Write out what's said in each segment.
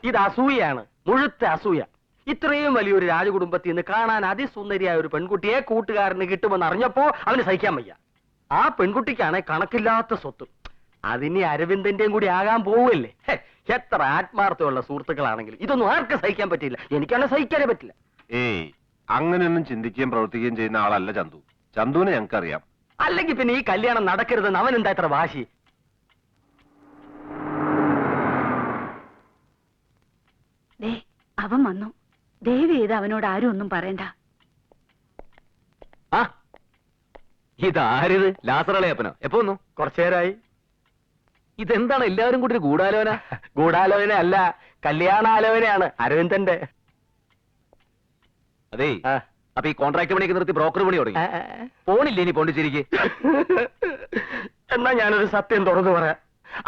ഇത് അസൂയാണ്, മുഴുത്ത അസൂയ. ഇത്രയും വലിയൊരു രാജകുടുംബത്തിൽ നിന്ന് കാണാൻ അതിസുന്ദരിയായ ഒരു പെൺകുട്ടിയെ കൂട്ടുകാരന് കിട്ടുമെന്ന് അറിഞ്ഞപ്പോ അവന് സഹിക്കാൻ വയ്യ. ആ പെൺകുട്ടിക്കാണ് കണക്കില്ലാത്ത സ്വത്ത്. അതിനി അരവിന്ദന്റെയും കൂടി ആകാൻ പോവല്ലേ. എത്ര ആത്മാർത്ഥമുള്ള സുഹൃത്തുക്കളാണെങ്കിലും ഇതൊന്നും ആർക്കും സഹിക്കാൻ പറ്റില്ല. എനിക്കാണ് സഹിക്കാനേ പറ്റില്ല. ഏയ്, അങ്ങനെയൊന്നും ചിന്തിക്കുകയും പ്രവർത്തിക്കുകയും ചെയ്യുന്ന ആളല്ല ചന്തു. ചന്തുവിനെ ഞങ്ങൾക്കറിയാം. അല്ലെങ്കിൽ പിന്നെ ഈ കല്യാണം നടക്കരുതെന്ന് അവൻ എന്താ ഇത്ര വാശി? അവൻ വന്നു. ദയവ് ചെയ്ത് അവനോട് ആരും ഒന്നും പറയണ്ട. ആ, ഇതാരിത്? ലാസറളയപ്പനോ? എപ്പോ വന്നു? കുറച്ചേരായി. ഇതെന്താണ് എല്ലാവരും കൂടി ഒരു ഗൂഢാലോചന? ഗൂഢാലോചന അല്ല, കല്യാണാലോചനയാണ് അരവിന്ദന്റെ. അതേ, അപ്പൊ ഈ കോൺട്രാക്ട് പണിയൊക്കെ നിർത്തി ബ്രോക്കർ പണി തുടങ്ങി. പോണില്ലേ ഇനി പോണ്ടിച്ചേരിക്ക്? എന്നാ ഞാനൊരു സത്യം തുറന്നു പറയാം.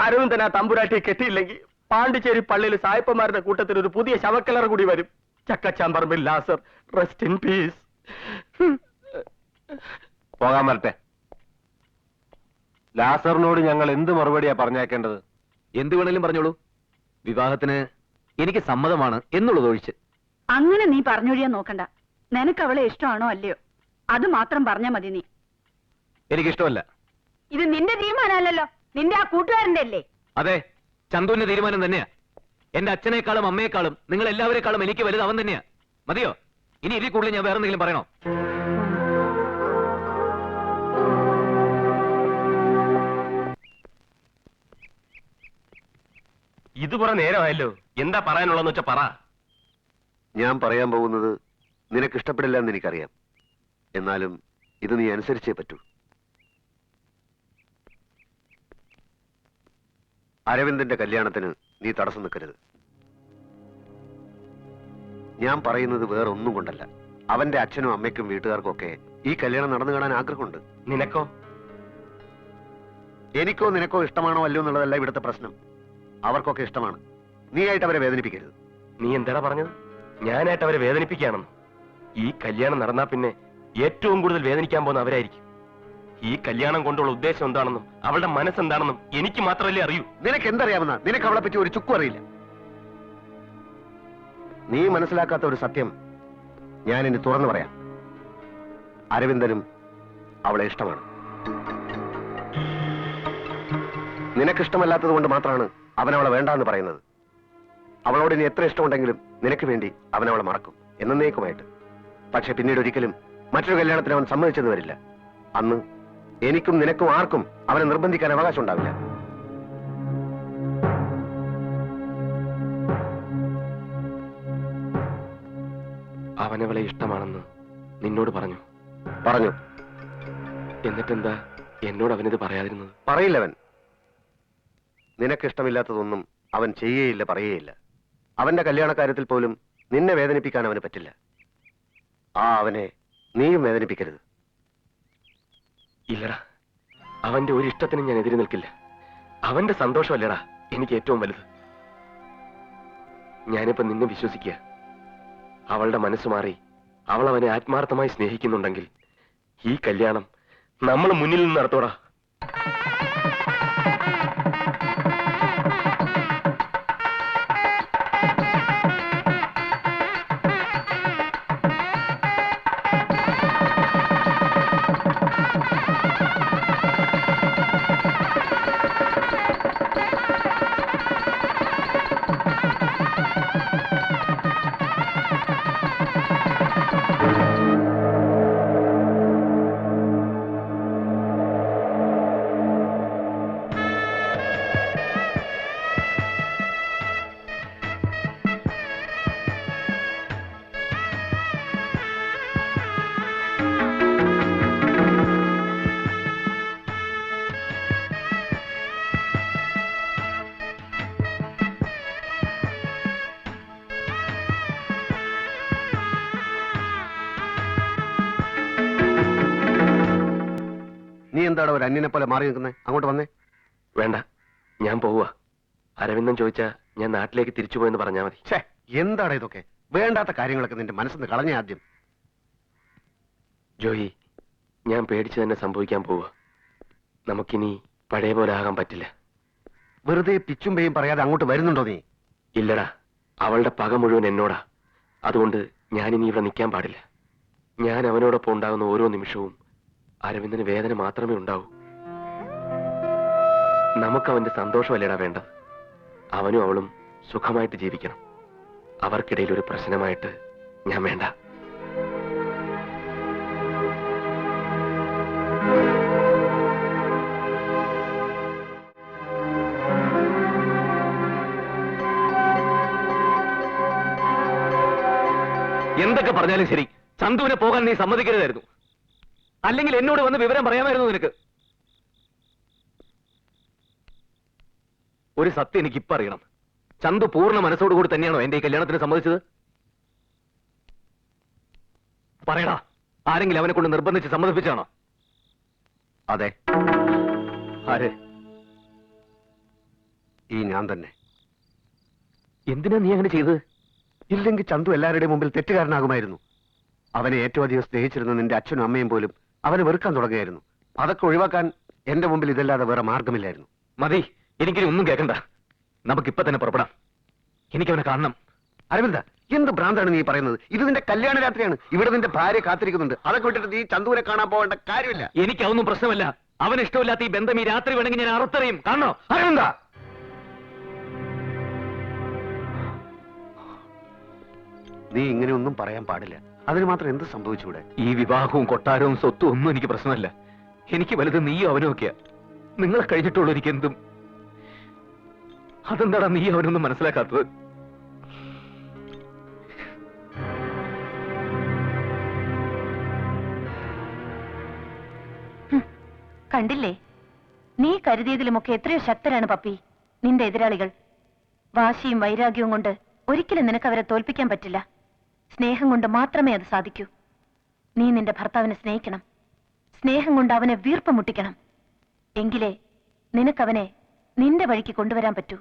അരവിന്ദൻ ആ തമ്പുരാട്ടിയെ കെട്ടിയില്ലെങ്കിൽ പാണ്ടിച്ചേരി പള്ളിയിൽ സായപ്പന്മാരുടെ കൂട്ടത്തിൽ ഒരു പുതിയ ശവക്കലറ കൂടി വരും. ചക്കച്ചാമ്പറമ്പിൽ ലാസർ, റെസ്റ്റ് ഇൻ പീസ്. പോകാൻ വരട്ടെ. ലാസറിനോട് ഞങ്ങൾ എന്ത് മറുപടിയാ പറഞ്ഞേക്കേണ്ടത്? എന്ത് വേണേലും പറഞ്ഞോളൂ. വിവാഹത്തിന് എനിക്ക് സമ്മതമാണ് എന്നുള്ളത് ഒഴിച്ച്. അങ്ങനെ നീ പറഞ്ഞൊഴിയാൻ നോക്കണ്ട. നിനക്ക് അവളെ ഇഷ്ടമാണോ അല്ലയോ അത് മാത്രം പറഞ്ഞാ മതി. നീ എനിക്കിഷ്ടമല്ല. ഇത് നിന്റെ തീരുമാനമല്ലല്ലോ, നിന്റെ ആ കൂട്ടുകാരന്റെ അല്ലേ? അതെ, ചന്തുവിന്റെ തീരുമാനം തന്നെയാ. എന്റെ അച്ഛനേക്കാളും അമ്മയെക്കാളും നിങ്ങൾ എല്ലാവരെക്കാളും എനിക്ക് വലുത് അവൻ തന്നെയാ. മതിയോ? ഇനി ഇതിൽ കൂടുതൽ ഞാൻ വേറെ എന്തെങ്കിലും പറയണോ? ഇത് കുറെ നേരമായല്ലോ. എന്താ പറയാനുള്ളതെന്ന് വെച്ചാ പറ. ഞാൻ പറയാൻ പോകുന്നത് നിനക്ക് ഇഷ്ടപ്പെടില്ല എന്ന് എനിക്കറിയാം. എന്നാലും ഇത് നീ അനുസരിച്ചേ പറ്റൂ. അരവിന്ദന്റെ കല്യാണത്തിന് നീ തടസ്സം നിൽക്കരുത്. ഞാൻ പറയുന്നത് വേറൊന്നും കൊണ്ടല്ല. അവന്റെ അച്ഛനും അമ്മയ്ക്കും വീട്ടുകാർക്കും ഒക്കെ ഈ കല്യാണം നടന്നു കാണാൻ ആഗ്രഹമുണ്ട്. നിനക്കോ? എനിക്കോ നിനക്കോ ഇഷ്ടമാണോ അല്ലയോ എന്നുള്ളതല്ല ഇവിടുത്തെ പ്രശ്നം. അവർക്കൊക്കെ ഇഷ്ടമാണ്. നീ ആയിട്ട് അവരെ വേദനിപ്പിക്കരുത്. നീ എന്താടാ പറഞ്ഞത്? ഞാനായിട്ട് അവരെ വേദനിപ്പിക്കുകയാണെന്ന്? ഈ കല്യാണം നടന്നാ പിന്നെ ഏറ്റവും കൂടുതൽ വേദനിക്കാൻ പോകുന്ന അവരായിരിക്കും. ഈ കല്യാണം കൊണ്ടുള്ള ഉദ്ദേശം എന്താണെന്നും അവളുടെ മനസ്സെന്താണെന്നും എനിക്ക് മാത്രമല്ലേ അറിയൂ. നിനക്ക് എന്തറിയാമെന്ന? നിനക്ക് അവളെ പറ്റി ഒരു ചുക്കും അറിയില്ല. നീ മനസ്സിലാക്കാത്ത ഒരു സത്യം ഞാൻ ഇനി തുറന്നു പറയാം. അരവിന്ദനും അവളെ ഇഷ്ടമാണ്. നിനക്കിഷ്ടമല്ലാത്തത് കൊണ്ട് മാത്രമാണ് അവൻ അവളെ വേണ്ടാന്ന് പറയുന്നത്. അവളോട് ഇനി എത്ര ഇഷ്ടമുണ്ടെങ്കിലും നിനക്ക് വേണ്ടി അവൻ അവളെ മറക്കും എന്നേക്കുമായിട്ട്. പക്ഷെ പിന്നീട് ഒരിക്കലും മറ്റൊരു കല്യാണത്തിന് അവൻ സമ്മതിച്ചെന്ന് വരില്ല. അന്ന് എനിക്കും നിനക്കും ആർക്കും അവനെ നിർബന്ധിക്കാൻ അവകാശം ഉണ്ടാവില്ല. അവനവളെ ഇഷ്ടമാണെന്ന് നിന്നോട് പറഞ്ഞു. പറഞ്ഞു. എന്നിട്ടെന്താ എന്നോട് അവനിത് പറയാതിരുന്നത്? പറയില്ലവൻ. നിനക്കിഷ്ടമില്ലാത്തതൊന്നും അവൻ ചെയ്യുകയില്ല, പറയുകയില്ല. അവന്റെ കല്യാണക്കാര്യത്തിൽ പോലും നിന്നെ വേദനിപ്പിക്കാൻ അവന് പറ്റില്ല. അവനെ നീയും വേദനിപ്പിക്കരുത്. ഇല്ലടാ, അവന്റെ ഒരു ഇഷ്ടത്തിനും ഞാൻ എതിര് നിൽക്കില്ല. അവന്റെ സന്തോഷമല്ലടാ എനിക്ക് ഏറ്റവും വലുത്. ഞാനിപ്പോ നിന്നെ വിശ്വസിക്കുക. അവളുടെ മനസ്സ് മാറി അവൾ അവനെ ആത്മാർത്ഥമായി സ്നേഹിക്കുന്നുണ്ടെങ്കിൽ ഈ കല്യാണം നമ്മൾ മുന്നിൽ നിന്ന് നടത്തോടാ. നീ എന്താണ് ഒരു അന്യനെ പോലെ മാറി നിൽക്കുന്നത്? അങ്ങോട്ട് വന്നേ. വേണ്ട, ഞാൻ പോവുക. അരവിന്ദൻ ചോദിച്ചാ ഞാൻ നാട്ടിലേക്ക് തിരിച്ചു പോയെന്ന് പറഞ്ഞാൽ മതി. എന്താണ് ഇതൊക്കെ? വേണ്ടാത്ത കാര്യങ്ങളൊക്കെ നിന്റെ മനസ്സിന്ന് കളഞ്ഞ ആദ്യം. ജോയി, ഞാൻ പേടിച്ചു തന്നെ സംഭവിക്കാൻ പോവുക. നമുക്കിനി പഴയ പോലെ ആകാൻ പറ്റില്ല. വെറുതെ പിച്ചും പേയും പറയാതെ അങ്ങോട്ട് വരുന്നുണ്ടോ നീ? ഇല്ലടാ, അവളുടെ പക മുഴുവൻ എന്നോടാ. അതുകൊണ്ട് ഞാനിനി ഇവിടെ നിൽക്കാൻ പാടില്ല. ഞാൻ അവനോടൊപ്പം ഉണ്ടാകുന്ന ഓരോ നിമിഷവും അരവിന്ദന് വേദന മാത്രമേ ഉണ്ടാവൂ. നമുക്ക് അവന്റെ സന്തോഷമല്ലേടാ വേണ്ടത്. അവനും അവളും സുഖമായിട്ട് ജീവിക്കണം. അവർക്കിടയിൽ ഒരു പ്രശ്നമായിട്ട് ഞാൻ വേണ്ട. എന്തൊക്കെ പറഞ്ഞാലും ശരി, ചന്തുവിനെ പോകാൻ നീ സമ്മതിക്കരുതായിരുന്നു. അല്ലെങ്കിൽ എന്നോട് വന്ന് വിവരം പറയാമായിരുന്നു നിനക്ക്. ഒരു സത്യം എനിക്ക് ഇപ്പൊ അറിയണം. ചന്തു പൂർണ്ണ മനസ്സോടുകൂടി തന്നെയാണോ എന്റെ ഈ കല്യാണത്തിന് സമ്മതിച്ചത്? പറയടാ, ആരെങ്കിലും അവനെ കൊണ്ട് നിർബന്ധിച്ച് സമ്മതിപ്പിച്ചാണോ? അതെ, ആര്? ഈ ഞാൻ തന്നെ. എന്തിനാ നീ അങ്ങനെ ചെയ്തത്? ഇല്ലെങ്കിൽ ചന്തു എല്ലാവരുടെയും മുമ്പിൽ തെറ്റുകാരനാകുമായിരുന്നു. അവനെ ഏറ്റവും അധികം സ്നേഹിച്ചിരുന്ന നിന്റെ അച്ഛനും അമ്മയും പോലും അവനെ വെറുക്കാൻ തുടങ്ങുകയായിരുന്നു. അതൊക്കെ ഒഴിവാക്കാൻ എന്റെ മുമ്പിൽ ഇതല്ലാതെ വേറെ മാർഗമില്ലായിരുന്നു. മതി, എനിക്കിനി ഒന്നും കേൾക്കണ്ട. നമുക്കിപ്പൊ തന്നെ പുറപ്പെടാം. എനിക്കവനെ കാണണം. അരവിന്ദ, എന്ത് ഭ്രാന്താണ് നീ പറയുന്നത്? ഇത് നിന്റെ കല്യാണ രാത്രിയാണ്. ഇവിടെ നിന്റെ ഭാര്യ കാത്തിരിക്കുന്നുണ്ട്. അതൊക്കെ വിട്ടിട്ട് നീ ചന്തുവിനെ കാണാൻ പോകേണ്ട കാര്യമില്ല. എനിക്കതൊന്നും പ്രശ്നമല്ല. അവൻ ഇഷ്ടമില്ലാത്ത ഈ ബന്ധം ഈ രാത്രി വേണമെങ്കിൽ ഞാൻ അറുത്തറിയും. കാണണോ? അരവിന്ദ, നീ ഇങ്ങനെയൊന്നും പറയാൻ പാടില്ല. അതിന് മാത്രം എന്ത് സംഭവിച്ചൂടെ? ഈ വിവാഹവും കൊട്ടാരവും സ്വത്തും ഒന്നും എനിക്ക് പ്രശ്നമല്ല. എനിക്ക് വലുത് നീയും അവനും ഒക്കെയാ. നിങ്ങളെ കഴിഞ്ഞിട്ടുള്ളൂ എനിക്ക് എന്തും. അതെന്താടാ നീ അവനൊന്നും മനസ്സിലാക്കാത്തത്? കണ്ടില്ലേ, നീ കരുതിയതിലുമൊക്കെ എത്രയോ ശക്തരാണ് പപ്പി നിന്റെ എതിരാളികൾ. വാശിയും വൈരാഗ്യവും കൊണ്ട് ഒരിക്കലും നിനക്ക് അവരെ തോൽപ്പിക്കാൻ പറ്റില്ല. സ്നേഹം കൊണ്ട് മാത്രമേ അത് സാധിക്കൂ. നീ നിന്റെ ഭർത്താവിനെ സ്നേഹിക്കണം. സ്നേഹം കൊണ്ട് അവനെ വീർപ്പ് മുട്ടിക്കണം. എങ്കിലേ നിനക്കവനെ നിന്റെ വഴിക്ക് കൊണ്ടുവരാൻ പറ്റൂ.